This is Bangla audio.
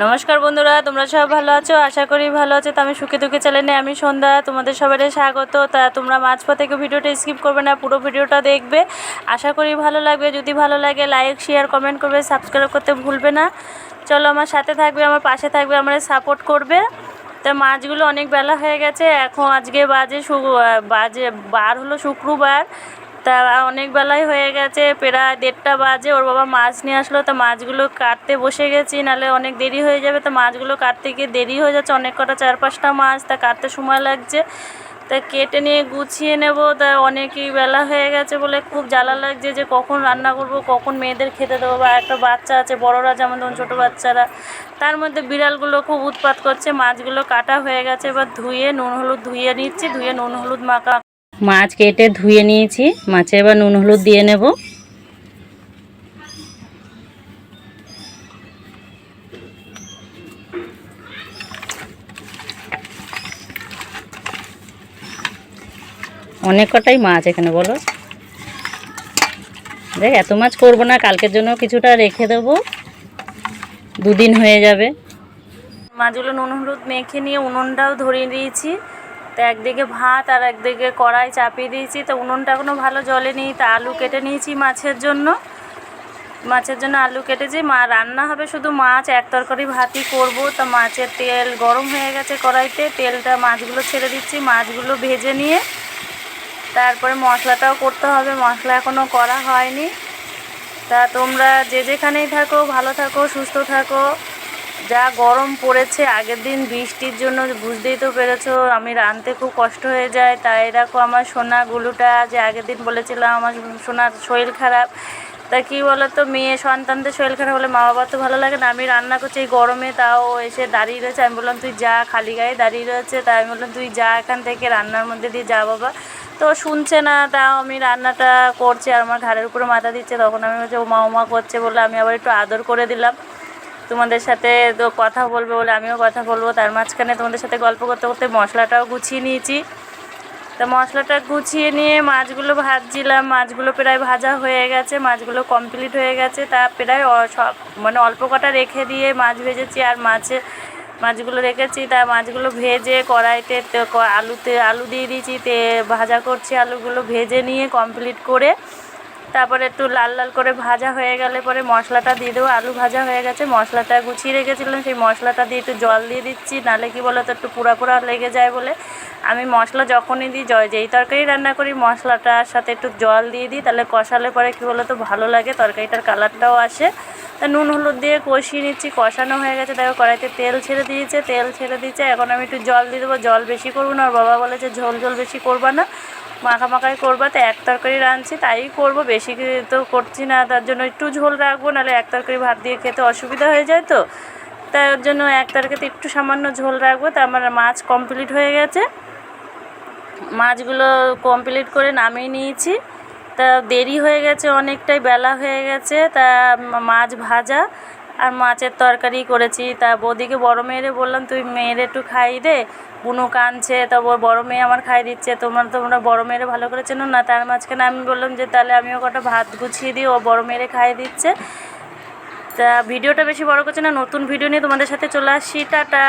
নমস্কার বন্ধুরা, তোমরা সব ভালো আছো? আশা করি ভালো আছো। তো আমি সুখে দুঃখে চ্যানেলে আমি সন্ধ্যা, তোমাদের সবারই স্বাগত। তা তোমরা মাঝপথ থেকে ভিডিওটা স্কিপ করবে না, পুরো ভিডিওটা দেখবে। আশা করি ভালো লাগবে। যদি ভালো লাগে লাইক শেয়ার কমেন্ট করবে, সাবস্ক্রাইব করতে ভুলবে না। চলো আমার সাথে থাকবে, আমার পাশে থাকবে, আমার সাপোর্ট করবে। তা মাছগুলো অনেক বেলা হয়ে গেছে, এখন আজকে বাজে বার হলো শুক্রবার। তা অনেক বেলাই হয়ে গেছে, প্রায় 1:30টা বাজে। ওর বাবা মাছ নিয়ে আসলো, তা মাছগুলো কাটতে বসে গেছি, নাহলে অনেক দেরি হয়ে যাবে। তো মাছগুলো কাটতে গিয়ে দেরি হয়ে যাচ্ছে, অনেক কটা 4-5টা মাছ, তা কাটতে সময় লাগছে। তা কেটে নিয়ে গুছিয়ে নেব। তা অনেকই বেলা হয়ে গেছে বলে খুব জ্বালা লাগছে যে কখন রান্না করব, কখন মেয়েদের খেতে দেবো। বা একটা বাচ্চা আছে, বড়রা যেমন তখন ছোটো বাচ্চারা, তার মধ্যে বিড়ালগুলো খুব উৎপাত করছে। মাছগুলো কাটা হয়ে গেছে, এবার ধুয়ে নুন হলুদ ধুয়ে নিচ্ছি, ধুয়ে নুন হলুদ মাখা। মাছ কেটে ধুয়ে নিয়েছি, মাছে এবার নুন হলুদ দিয়ে নেব। অনেক কটাই মাছ এখানে, বলো। দেখ, এত মাছ করবো না, কালকের জন্য কিছুটা রেখে দেবো, 2 দিন হয়ে যাবে। মাছগুলো নুন হলুদ মেখে নিয়ে উনুনটাও ধরিয়ে দিয়েছি। তো একদিকে ভাত আর একদিকে কড়াই চাপিয়ে দিয়েছি। তো উনুনটা এখনও ভালো জ্বলেনি। তা আলু কেটে নিয়েছি মাছের জন্য আলু কেটেছি। রান্না হবে শুধু মাছ, এক তরকারি ভাতই করব। তা মাছের তেল গরম হয়ে গেছে কড়াইতে, তেলটা মাছগুলো ছেড়ে দিচ্ছি। মাছগুলো ভেজে নিয়ে তারপরে মশলাটাও করতে হবে, মশলা এখনও করা হয়নি। তা তোমরা যে যেখানেই থাকো ভালো থাকো, সুস্থ থাকো। যা গরম পড়েছে, আগের দিন বৃষ্টির জন্য বুঝতেই তো পেরেছো আমি রাঁধতে খুব কষ্ট হয়ে যায়। তাই দেখো আমার সোনা গুলুটা, যে আগের দিন বলেছিলাম আমার সোনার শরীর খারাপ। তা কী বলো তো, মেয়ে সন্তানদের শরীর খারাপ হলে মা বাবার তো ভালো লাগে না। আমি রান্না করছি এই গরমে, তাও এসে দাঁড়িয়ে রয়েছে। আমি বললাম তুই যা, খালি গায়ে দাঁড়িয়ে রয়েছে। তাই আমি বললাম তুই যা এখান থেকে, রান্নার মধ্যে দিয়ে যা বাবা। তো শুনছে না, তাও আমি রান্নাটা করছি আর আমার ঘাড়ের উপরে মাথা দিচ্ছে। তখন আমি বলছি ও মা করছে বলে আমি আবার একটু আদর করে দিলাম। তোমাদের সাথে তো কথা বলবে বলে আমিও কথা বলবো, তার মাঝখানে তোমাদের সাথে গল্প করতে করতে মশলাটাও গুছিয়ে নিয়েছি। তা মশলাটা গুছিয়ে নিয়ে মাছগুলো ভাজছিলাম। মাছগুলো প্রায় ভাজা হয়ে গেছে, মাছগুলো কমপ্লিট হয়ে গেছে। তা প্রায় সব অল্প কটা রেখে দিয়ে মাছ ভেজেছি, আর মাছগুলো রেখেছি। তা মাছগুলো ভেজে কড়াইতে আলু দিয়ে দিয়েছি, ভাজা করছি। আলুগুলো ভেজে নিয়ে কমপ্লিট করে তারপরে একটু লাল লাল করে ভাজা হয়ে গেলে পরে মশলাটা দিয়ে দেবো। আলু ভাজা হয়ে গেছে, মশলাটা গুছিয়ে রেখেছিলাম, সেই মশলাটা দিয়ে একটু জল দিয়ে দিচ্ছি, নাহলে কি বলো তো একটু পোড়া পোড়া লেগে যায় বলে আমি মশলা যখনই দিই, যেই তরকারি রান্না করি মশলাটার সাথে একটু জল দিয়ে দিই, তাহলে কষালে পরে কী বলো তো ভালো লাগে, তরকারিটার কালারটাও আসে। তা নুন হলুদ দিয়ে কষিয়ে নিচ্ছি, কষানো হয়ে গেছে। দেখো কড়াইতে তেল ছেড়ে দিয়েছে। এখন আমি একটু জল দিয়ে দেবো, জল বেশি করবো না। ওর বাবা বলেছে ঝোল বেশি করবা না, মাখাই করবা। তো এক তরকারি রাঁধছি তাই করব, বেশি তো করছি না, তার জন্য একটু ঝোল রাখবো, নাহলে এক তরকারি ভাত দিয়ে খেতে অসুবিধা হয়ে যায়। তো তাই ওর জন্য এক তরকারিতে একটু সামান্য ঝোল রাখবো। তা আমার মাছ কমপ্লিট হয়ে গেছে, মাছগুলো কমপ্লিট করে নামিয়ে নিয়েছি। তা দেরি হয়ে গেছে, অনেকটাই বেলা হয়ে গেছে। তা মাছ ভাজা আর মাছের তরকারি করেছি। তা বৌদিকে, বড় মেয়েরে বললাম তুই মেয়েরে একটু খাইয়ে দে, বুনো কাঁদছে। তা বড় মেয়ে আমার খাই দিচ্ছে। তোমরা বড় মেয়েরে ভালো করে চেনো না। তার মাঝখানে আমি বললাম যে তাহলে আমিও কটা ভাত গুছিয়ে দিই, ও বড় মেয়েরে খাইয়ে দিচ্ছে। তা ভিডিওটা বেশি বড় করছে না, নতুন ভিডিও নিয়ে তোমাদের সাথে চলে আসছি। টাটা।